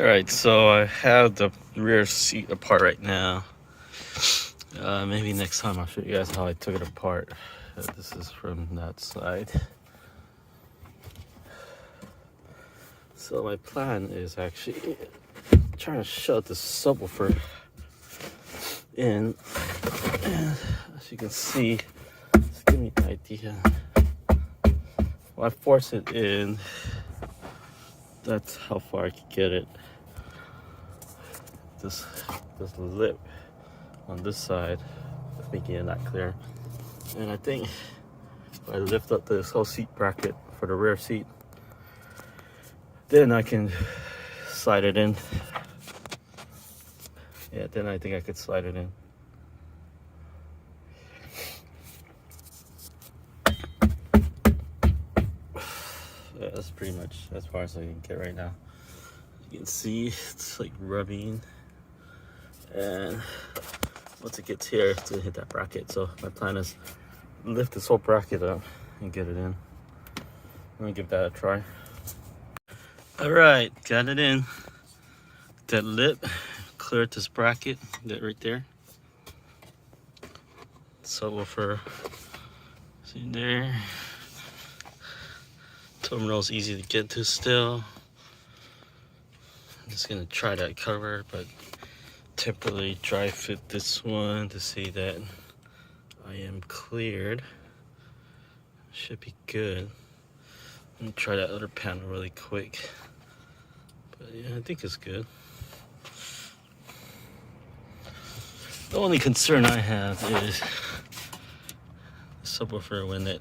Alright, so I have the rear seat apart right now. Maybe next time I'll show you guys how I took it apart. This is from that side. So my plan is actually trying to shut the subwoofer in. And as you can see, just give me an idea. When I force it in, that's how far I can get it. This lip on this side is making it not clear. And I think if I lift up this whole seat bracket for the rear seat, then I can slide it in. Yeah, then I think I could slide it in. Yeah, that's pretty much as far as I can get right now. You can see it's like rubbing, and once it gets here, it's gonna hit that bracket. So my plan is lift this whole bracket up and get it in. Let me give that a try. All right, got it in. That lip cleared this bracket, that right there. Subwoofer, see there. Terminal's easy to get to still. I'm just gonna try that cover, but temporarily dry fit this one to see that I am cleared. Should be good. Let me try that other panel really quick. But yeah, I think it's good. The only concern I have is the subwoofer when it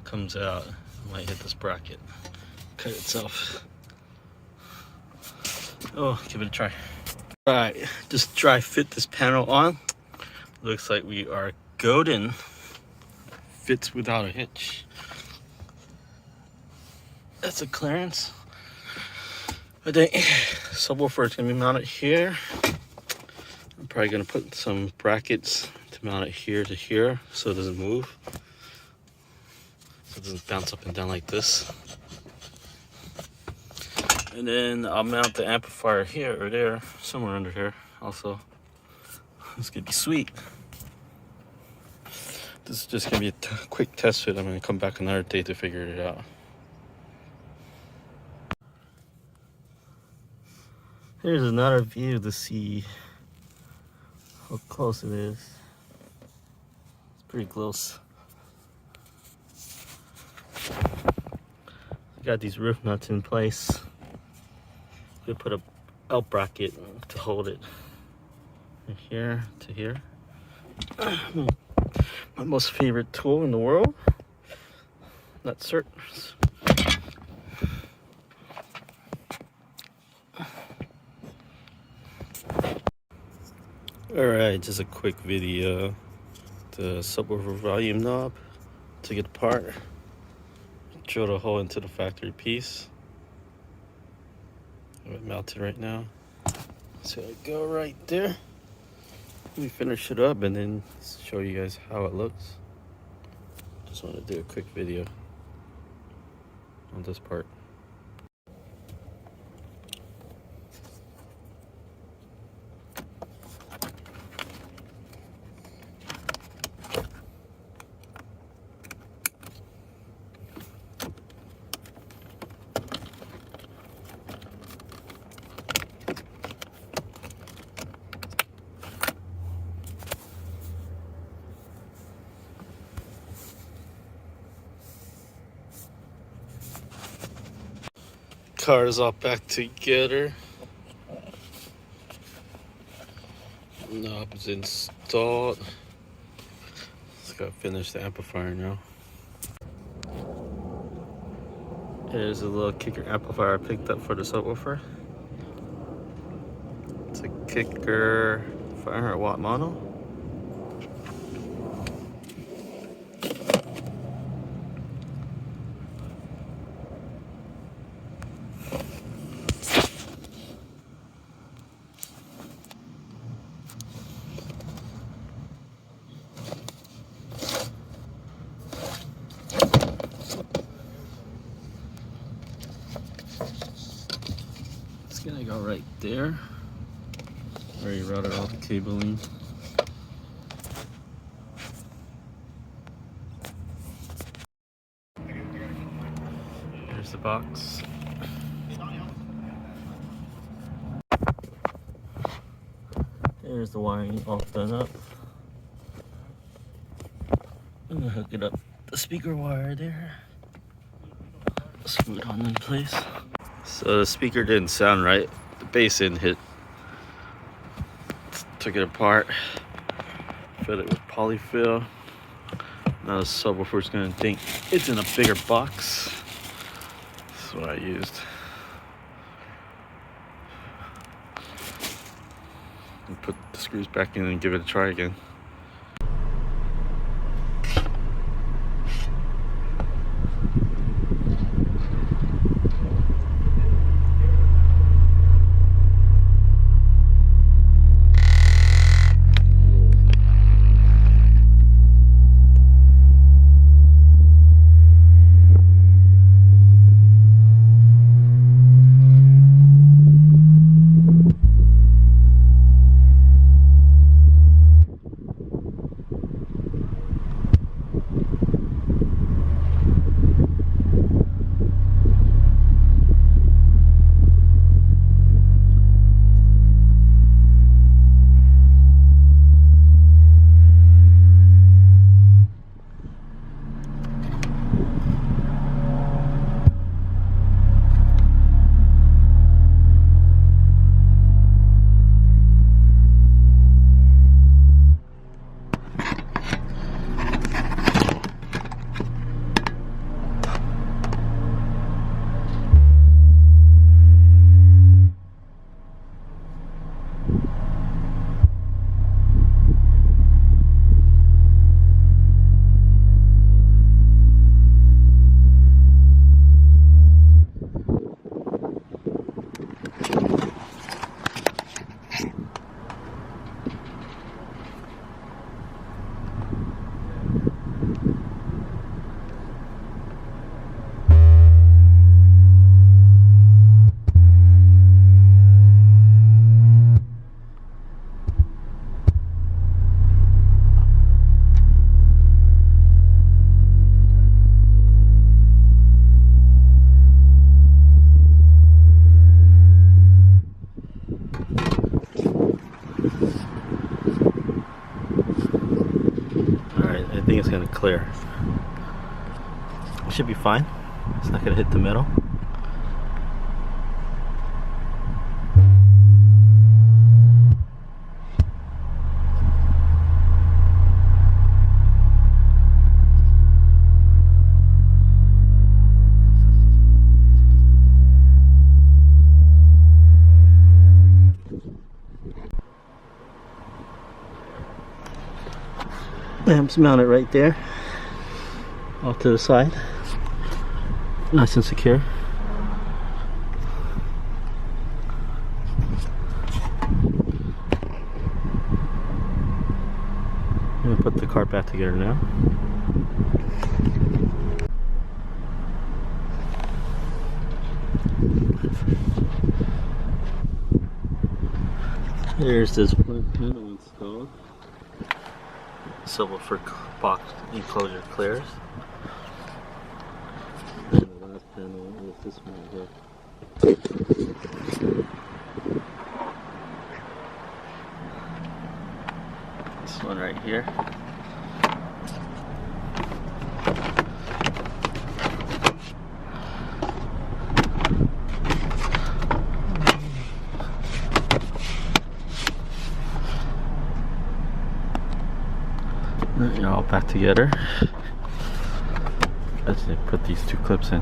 comes out, it might hit this bracket, cut itself. Oh, give it a try. All right, just dry fit this panel on. Looks like we are golden. Fits without a hitch. That's a clearance. I think subwoofer is gonna be mounted here. I'm probably gonna put some brackets to mount it here to here so it doesn't move. So it doesn't bounce up and down like this. And then I'll mount the amplifier here or there, somewhere under here also. It's gonna be sweet. This is just gonna be a quick test fit. I'm gonna come back another day to figure it out. Here's another view to see how close it is. It's pretty close. Got these roof nuts in place. We put a L bracket to hold it from here to here. My most favorite tool in the world. Nut certs. Alright, just a quick video. The subwoofer volume knob, took it apart, drilled a hole into the factory piece. I have it mounted right now. So I go right there. Let me finish it up and then show you guys how it looks. Just want to do a quick video on this part. Car is all back together. Knob is installed. Just gotta finish the amplifier now. Here's a little kicker amplifier I picked up for the subwoofer. It's a kicker 500 watt mono. Gonna go right there. Already routed all the cabling. Here's the box. There's the wiring all done up. I'm gonna hook it up the speaker wire there. Screw it on in place. So the speaker didn't sound right. The bass didn't hit. Took it apart. Filled it with polyfill. Now the subwoofer's gonna think it's in a bigger box. That's what I used. And put the screws back in and give it a try again. I think it's gonna clear. It should be fine. It's not gonna hit the metal. Amps mounted right there, off to the side, nice and secure. I'm gonna put the cart back together now. There's this one panel installed. Subwoofer box enclosure clears. And the last panel is this one here. This one right here. They're all back together. Let's put these two clips in.